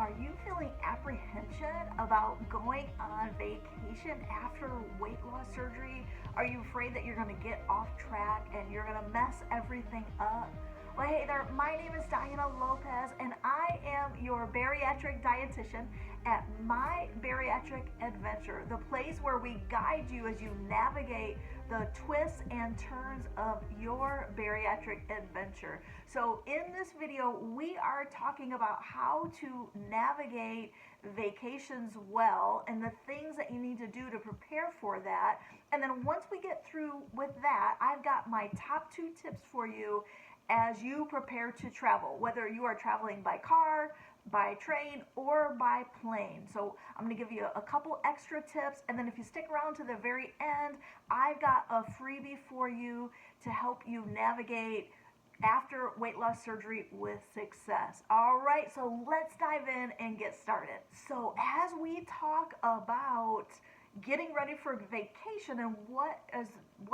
Are you feeling apprehension about going on vacation after weight loss surgery? Are you afraid that you're going to get off track and you're going to mess everything up? Well, hey there, my name is Diana Lopez, and I am your bariatric dietitian at My Bariatric Adventure, the place where we guide you as you navigate the twists and turns of your bariatric adventure. So in this video, we are talking about how to navigate vacations well and the things that you need to do to prepare for that. And then once we get through with that, I've got my top 2 tips for you as you prepare to travel, whether you are traveling by car, by train, or by plane. So I'm going to give you a couple extra tips, and then if you stick around to the very end, I've got a freebie for you to help you navigate after weight loss surgery with success. All right, so let's dive in and get started. So as we talk about getting ready for vacation and what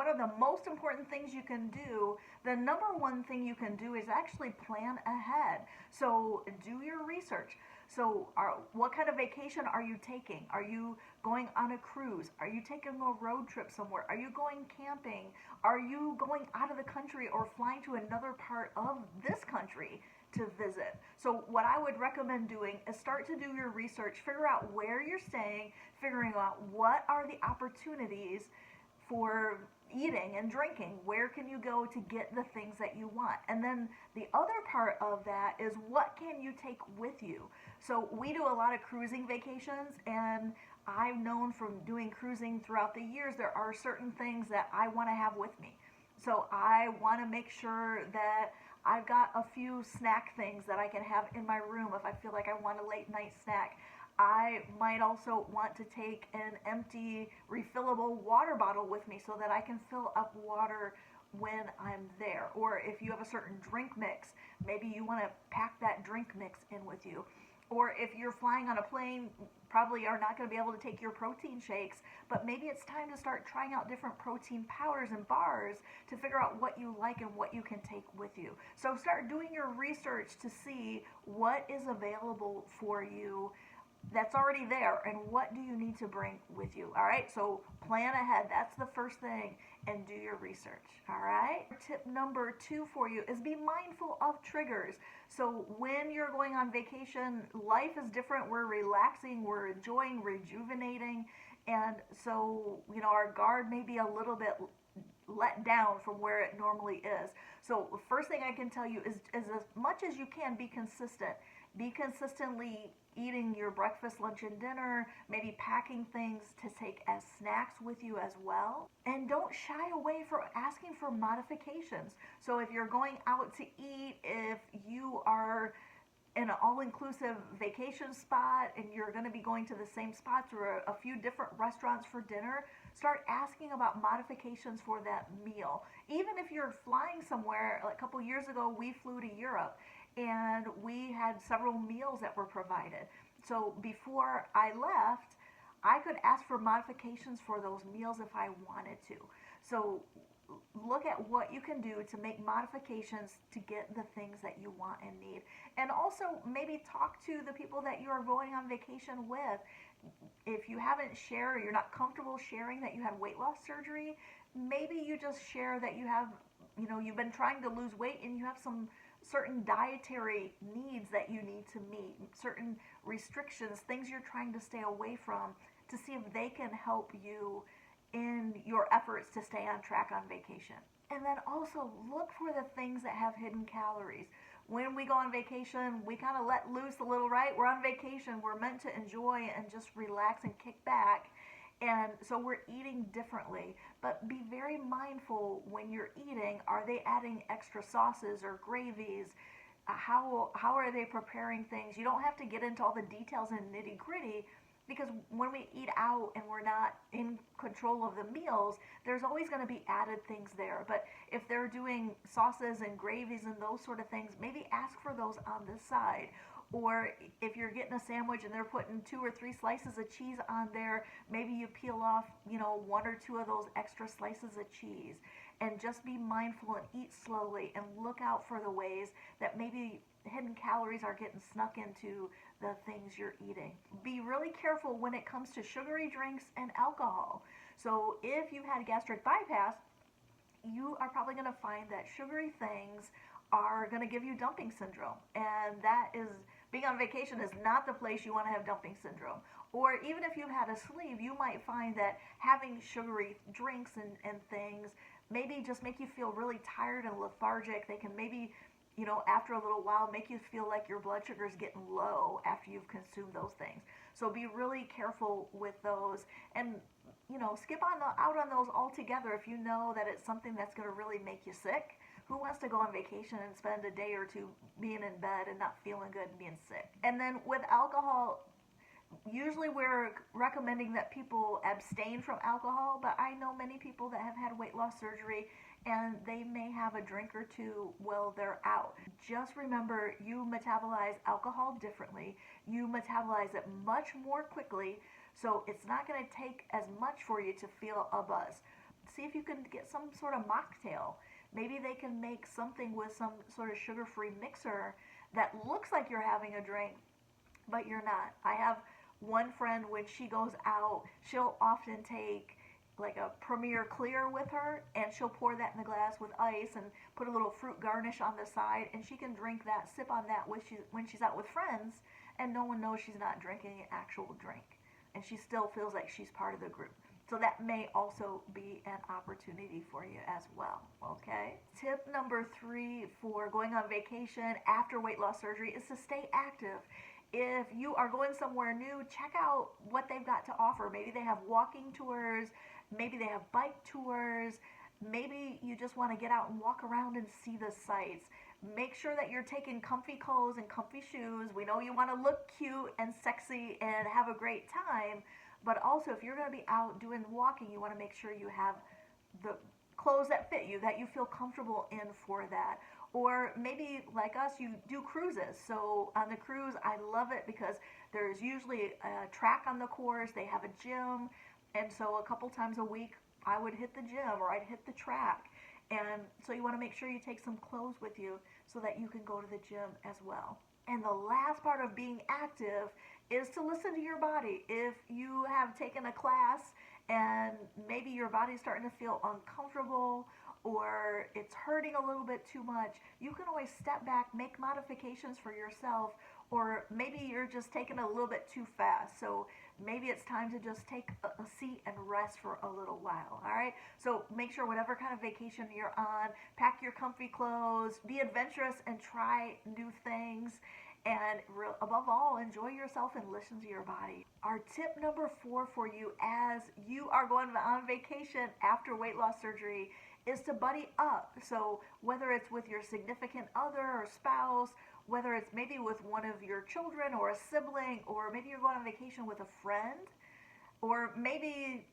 are the most important things you can do, the number one thing you can do is actually plan ahead. So do your research. So what kind of vacation are you taking? Are you going on a cruise? Are you taking a road trip somewhere? Are you going camping? Are you going out of the country or flying to another part of this country to visit? So what I would recommend doing is start to do your research, figure out where you're staying, figuring out what are the opportunities for eating and drinking. Where can you go to get the things that you want? And then the other part of that is what can you take with you? So we do a lot of cruising vacations, and I've known from doing cruising throughout the years there are certain things that I want to have with me. So I want to make sure that I've got a few snack things that I can have in my room if I feel like I want a late night snack. I might also want to take an empty refillable water bottle with me so that I can fill up water when I'm there. Or if you have a certain drink mix, maybe you want to pack that drink mix in with you. Or if you're flying on a plane, probably are not going to be able to take your protein shakes, but maybe it's time to start trying out different protein powders and bars to figure out what you like and what you can take with you. So start doing your research to see what is available for you that's already there and what do you need to bring with you. All right, so plan ahead. That's the first thing, and do your research. All right, tip number 2 for you is be mindful of triggers. So when you're going on vacation, life is different. We're relaxing, we're enjoying, rejuvenating, and so our guard may be a little bit let down from where it normally is. So the first thing I can tell you is as much as you can, be consistent. Be consistently eating your breakfast, lunch, and dinner, maybe packing things to take as snacks with you as well. And don't shy away from asking for modifications. So if you're going out to eat, if you are in an all-inclusive vacation spot and you're going to be going to the same spots or a few different restaurants for dinner, start asking about modifications for that meal. Even if you're flying somewhere, like a couple years ago we flew to Europe and we had several meals that were provided. So before I left, I could ask for modifications for those meals if I wanted to. So look at what you can do to make modifications to get the things that you want and need. And also maybe talk to the people that you are going on vacation with. If you haven't shared or you're not comfortable sharing that you had weight loss surgery, maybe you just share that you have, you've been trying to lose weight and you have some certain dietary needs that you need to meet, certain restrictions, things you're trying to stay away from, to see if they can help you in your efforts to stay on track on vacation. And then also look for the things that have hidden calories. When we go on vacation, we kind of let loose a little, right? We're on vacation, we're meant to enjoy and just relax and kick back. And so we're eating differently, but be very mindful when you're eating. Are they adding extra sauces or gravies? How are they preparing things? You don't have to get into all the details and nitty gritty, because when we eat out and we're not in control of the meals, there's always going to be added things there. But if they're doing sauces and gravies and those sort of things, maybe ask for those on the side. Or if you're getting a sandwich and they're putting 2 or 3 slices of cheese on there, maybe you peel off, 1 or 2 of those extra slices of cheese. And just be mindful and eat slowly and look out for the ways that maybe hidden calories are getting snuck into the things you're eating. Be really careful when it comes to sugary drinks and alcohol. So if you had gastric bypass, you are probably going to find that sugary things are going to give you dumping syndrome. And that is, being on vacation is not the place you want to have dumping syndrome. Or even if you had a sleeve, you might find that having sugary drinks and things maybe just make you feel really tired and lethargic. They can maybe, after a little while make you feel like your blood sugar is getting low after you've consumed those things. So be really careful with those, and skip out on those altogether if you know that it's something that's going to really make you sick. Who wants to go on vacation and spend a day or two being in bed and not feeling good and being sick? And then with alcohol, usually we're recommending that people abstain from alcohol, but I know many people that have had weight loss surgery and they may have a drink or two while they're out. Just remember, you metabolize alcohol differently. You metabolize it much more quickly, so it's not going to take as much for you to feel a buzz. See if you can get some sort of mocktail. Maybe they can make something with some sort of sugar-free mixer that looks like you're having a drink, but you're not. I have one friend, when she goes out, she'll often take like a Premier Clear with her, and she'll pour that in the glass with ice and put a little fruit garnish on the side, and she can drink that, sip on that when she's out with friends, and no one knows she's not drinking an actual drink, and she still feels like she's part of the group. So that may also be an opportunity for you as well, okay? Tip number 3 for going on vacation after weight loss surgery is to stay active. If you are going somewhere new, check out what they've got to offer. Maybe they have walking tours, maybe they have bike tours, maybe you just want to get out and walk around and see the sights. Make sure that you're taking comfy clothes and comfy shoes. We know you want to look cute and sexy and have a great time, but also if you're going to be out doing walking, you want to make sure you have the clothes that fit you, that you feel comfortable in for that. Or maybe like us, you do cruises. So on the cruise, I love it because there's usually a track on the course. They have a gym. And so a couple times a week, I would hit the gym or I'd hit the track. And so you want to make sure you take some clothes with you so that you can go to the gym as well. And the last part of being active is to listen to your body. If you have taken a class and maybe your body's starting to feel uncomfortable or it's hurting a little bit too much, you can always step back, make modifications for yourself, or maybe you're just taking a little bit too fast. So maybe it's time to just take a seat and rest for a little while, all right? So make sure whatever kind of vacation you're on, pack your comfy clothes, be adventurous and try new things. And above all, enjoy yourself and listen to your body. Our tip number 4 for you as you are going on vacation after weight loss surgery is to buddy up. So whether it's with your significant other or spouse, whether it's maybe with one of your children or a sibling, or maybe you're going on vacation with a friend, or maybe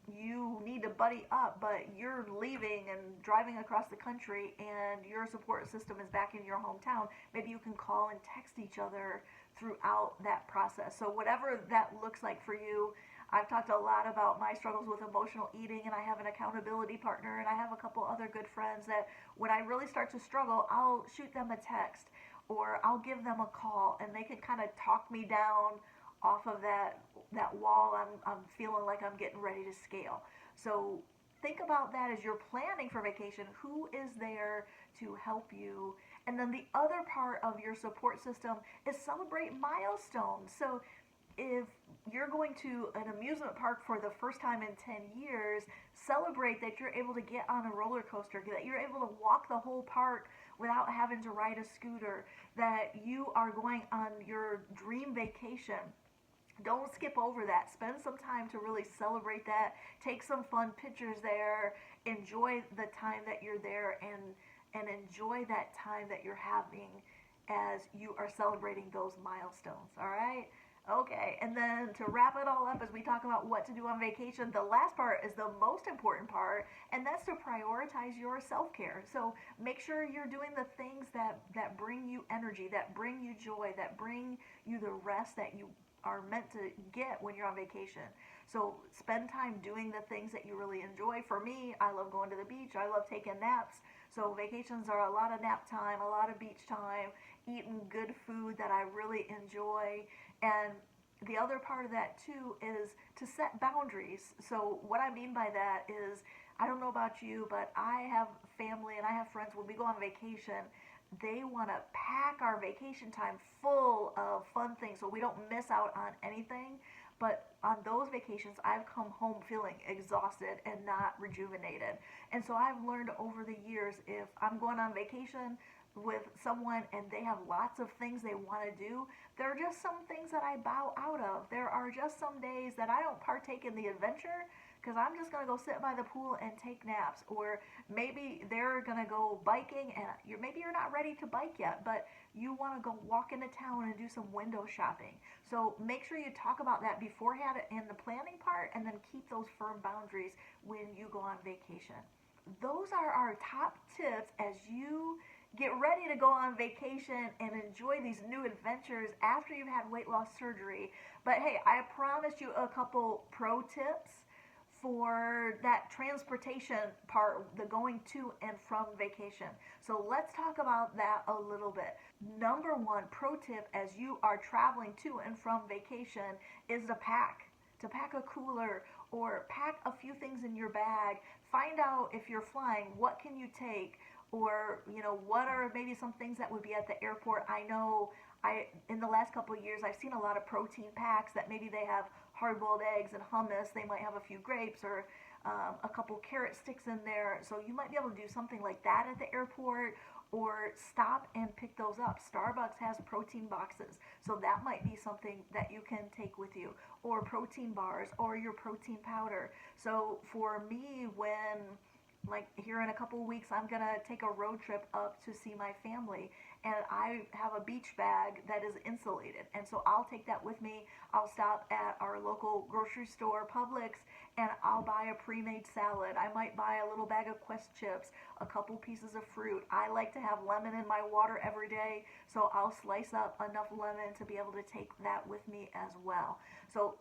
you need to buddy up, but you're leaving and driving across the country and your support system is back in your hometown. Maybe you can call and text each other throughout that process. So whatever that looks like for you, I've talked a lot about my struggles with emotional eating, and I have an accountability partner, and I have a couple other good friends that when I really start to struggle, I'll shoot them a text or I'll give them a call, and they can kind of talk me down off of that wall I'm feeling like I'm getting ready to scale. So think about that as you're planning for vacation. Who is there to help you? And then the other part of your support system is celebrate milestones. So if you're going to an amusement park for the first time in 10 years, celebrate that you're able to get on a roller coaster, that you're able to walk the whole park without having to ride a scooter, that you are going on your dream vacation. Don't skip over that. Spend some time to really celebrate that. Take some fun pictures there. Enjoy the time that you're there, and enjoy that time that you're having as you are celebrating those milestones. All right? Okay, and then to wrap it all up as we talk about what to do on vacation, the last part is the most important part, and that's to prioritize your self-care. So make sure you're doing the things that bring you energy, that bring you joy, that bring you the rest that you are meant to get when you're on vacation. So spend time doing the things that you really enjoy. For me, I love going to the beach. I love taking naps. So vacations are a lot of nap time, a lot of beach time, eating good food that I really enjoy. And the other part of that too is to set boundaries. So what I mean by that is, I don't know about you, but I have family and I have friends. When we go on vacation, they want to pack our vacation time full of fun things so we don't miss out on anything. But on those vacations, I've come home feeling exhausted and not rejuvenated. And so I've learned over the years, if I'm going on vacation with someone and they have lots of things they want to do, there are just some things that I bow out of. There are just some days that I don't partake in the adventure because I'm just going to go sit by the pool and take naps. Or maybe they're going to go biking and maybe you're not ready to bike yet, but you want to go walk into town and do some window shopping. So make sure you talk about that beforehand in the planning part, and then keep those firm boundaries when you go on vacation. Those are our top tips as you get ready to go on vacation and enjoy these new adventures after you've had weight loss surgery. But hey, I promised you a couple pro tips for that transportation part, the going to and from vacation. So let's talk about that a little bit. Number one pro tip as you are traveling to and from vacation is to pack a cooler or pack a few things in your bag. Find out if you're flying, what can you take, or what are maybe some things that would be at the airport. I know in the last couple of years I've seen a lot of protein packs that maybe they have hard-boiled eggs and hummus. They might have a few grapes or a couple carrot sticks in there. So you might be able to do something like that at the airport, or stop and pick those up. Starbucks has protein boxes, so that might be something that you can take with you, or protein bars, or your protein powder. So for me, when like here in a couple of weeks, I'm gonna take a road trip up to see my family, and I have a beach bag that is insulated, and so I'll take that with me. I'll stop at our local grocery store, Publix, and I'll buy a pre-made salad. I might buy a little bag of Quest chips, a couple pieces of fruit. I like to have lemon in my water every day, so I'll slice up enough lemon to be able to take that with me as well. So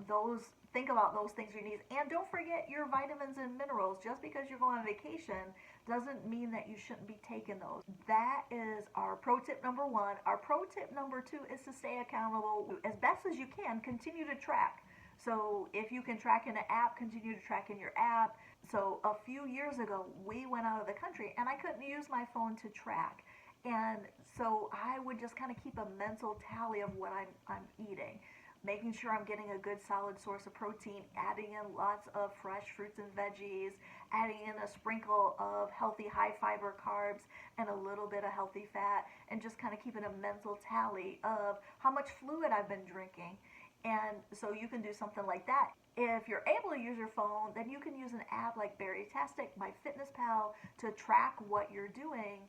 think about those things you need. And don't forget your vitamins and minerals. Just because you're going on vacation doesn't mean that you shouldn't be taking those. That is our pro tip number one. Our pro tip number two is to stay accountable as best as you can. Continue to track. So if you can track in an app, continue to track in your app. So a few years ago, we went out of the country and I couldn't use my phone to track. And so I would just kind of keep a mental tally of what I'm eating, making sure I'm getting a good solid source of protein, adding in lots of fresh fruits and veggies, adding in a sprinkle of healthy high fiber carbs and a little bit of healthy fat, and just kind of keeping a mental tally of how much fluid I've been drinking. And so you can do something like that. If you're able to use your phone, then you can use an app like Bariatric, MyFitnessPal, to track what you're doing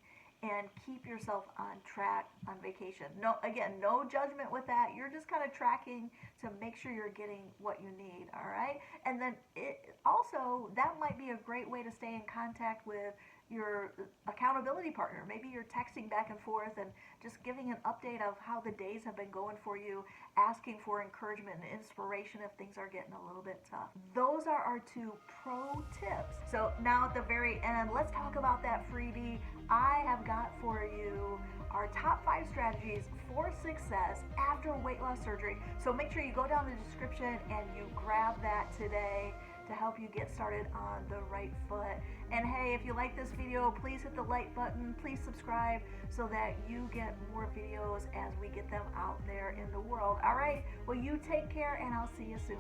and keep yourself on track on vacation. No, again, no judgment with that. You're just kind of tracking to make sure you're getting what you need, all right? And then that might be a great way to stay in contact with your accountability partner. Maybe you're texting back and forth and just giving an update of how the days have been going for you, asking for encouragement and inspiration if things are getting a little bit tough. Those are our two pro tips. So now at the very end, let's talk about that freebie. I have got for you our top 5 strategies for success after weight loss surgery. So make sure you go down the description and you grab that today to help you get started on the right foot. And hey, if you like this video, please hit the like button, please subscribe so that you get more videos as we get them out there in the world. All right, well, you take care and I'll see you soon.